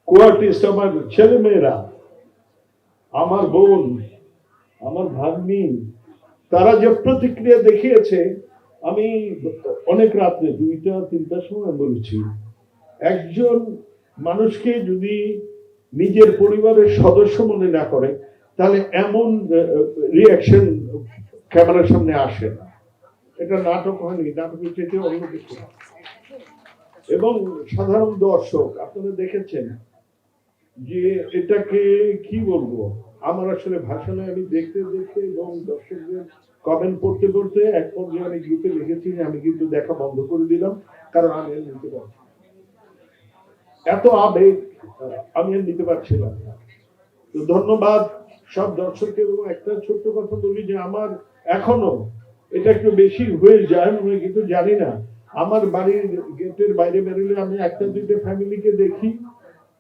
কোয়ার্টিস্ট, আমার ছেলেমেয়েরা, আমার বোন, আমার ভাগ্নি, তারা যে প্রতিক্রিয়া দেখিয়েছে, আমি অনেক রাত্রে 2টা 3টার সময় বলেছি, একজন মানুষকে যদি নিজের পরিবারের সদস্য মনে না করে, তাহলে এমন রিয়াকশন ক্যামেরার সামনে আসে না। এটা নাটক হয়নি, নাটকের চেয়ে অন্য কিছু। এবং সাধারণ দর্শক আপনারা দেখেছেন যে এটাকে কি বলবো, আমার আসলে ভাষণে আমি দেখতে দেখতে এবং দর্শকদের কমেন্ট পড়তে পড়তে এক পর্যায়ে আমি গ্রুপে লিখেছি যে আমি কিন্তু দেখা বন্ধ করে দিলাম, কারণ আমি আর নিতে পারছি না। এত আবেগ আমি আর নিতে পারছিলাম না। তো ধন্যবাদ সব দর্শককে। এবং একটা ছোট্ট কথা বলি যে আমার এখনো এটা একটু বেশি হয়ে যায়, আমি কিন্তু জানি না, আমার বাড়ির গেটের বাইরে বেরোলে আমি 1টা 2টা ফ্যামিলিকে দেখি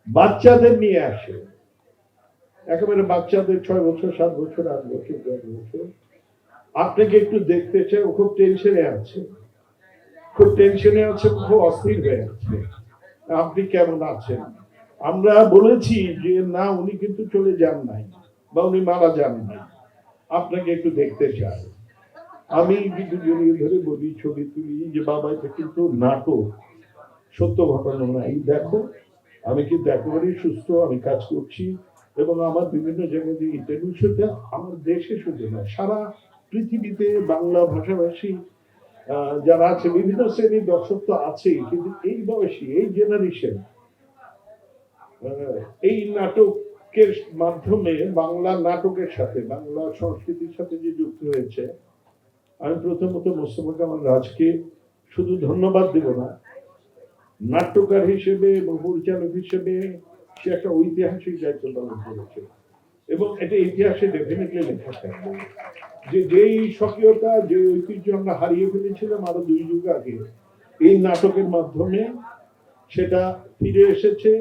বাচ্চাদের নিয়ে আসে, একেবারে বাচ্চাদের 6 বছর 7 বছর 8 বছর 10 বছর। আপনাকে একটু দেখতে চাই, ও খুব টেনশনে আছে, খুব টেনশনে আছে, খুব অস্থির হয়ে আছে। আপনি কেমন আছেন? আমরা বলেছি যে না, উনি কিন্তু চলে যান নাই বা উনি মারা যান নাই, আপনাকে একটু দেখতে চাই। আমি কিন্তু জড়িয়ে ধরে বলি, ছবি তুলি যে বাবা এটা কিন্তু নাটক, সত্য ঘটনা নাই। দেখো আমি কিন্তু একেবারেই সুস্থ, আমি কাজ করছি এবং আমার বিভিন্ন জায়গায় যে ইন্টারভিউ, সেটা আমার দেশে শুধু না, সারা পৃথিবীতে বাংলা ভাষাভাষী যারা আছে, বিভিন্ন শ্রেণীর দর্শক তো আছেই, কিন্তু এই বয়সী এই জেনারেশন এই নাটকের মাধ্যমে বাংলা নাটকের সাথে বাংলা সংস্কৃতির সাথে যে যুক্ত হয়েছে, আমি প্রথমত মোস্তফা কামাল রাজকে শুধু ধন্যবাদ দেব না, নাট্যকার হিসেবে এবং পরিচালক হিসেবে সে একটা ঐতিহাসিক দায়িত্ব পালন করেছে এবং এটা ইতিহাসে ডেফিনেটলি লেখা থাকবে যে যেই স্বকীয়তা, যে ঐতিহ্য আমরা হারিয়ে ফেলেছিলাম আরো 2 যুগ আগে, এই নাটকের মাধ্যমে সেটা ফিরে এসেছে।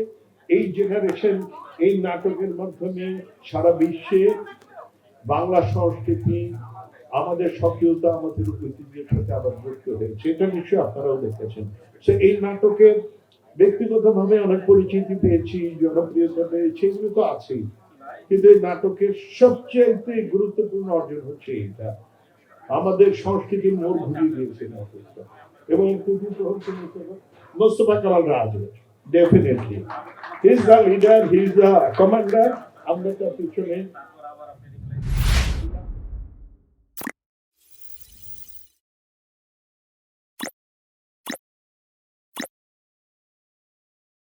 এই জেনারেশন এই নাটকের মাধ্যমে সারা বিশ্বে বাংলা সংস্কৃতি, আমাদের স্বকীয়তা, আমাদের ঐতিহ্যের সাথে আবার যুক্ত হয়েছে, এটা নিশ্চয়ই আপনারাও দেখেছেন। সে এই নাটকের ব্যক্তিগতভাবে অনেক পরিচিতি পেয়েছি, জনপ্রিয়তা পেয়েছি, এগুলো তো আছেই, কিন্তু এই নাটকের সবচেয়ে গুরুত্বপূর্ণ অর্জন হচ্ছে এটা, আমাদের সংস্কৃতির মোড় ঘুরিয়ে দিয়েছে নাটকটা। এবং কৃতিত্ব হচ্ছে Mostofa Kamal Raz, definitely he is the leader, he is the commander. আমরা তার পিছনে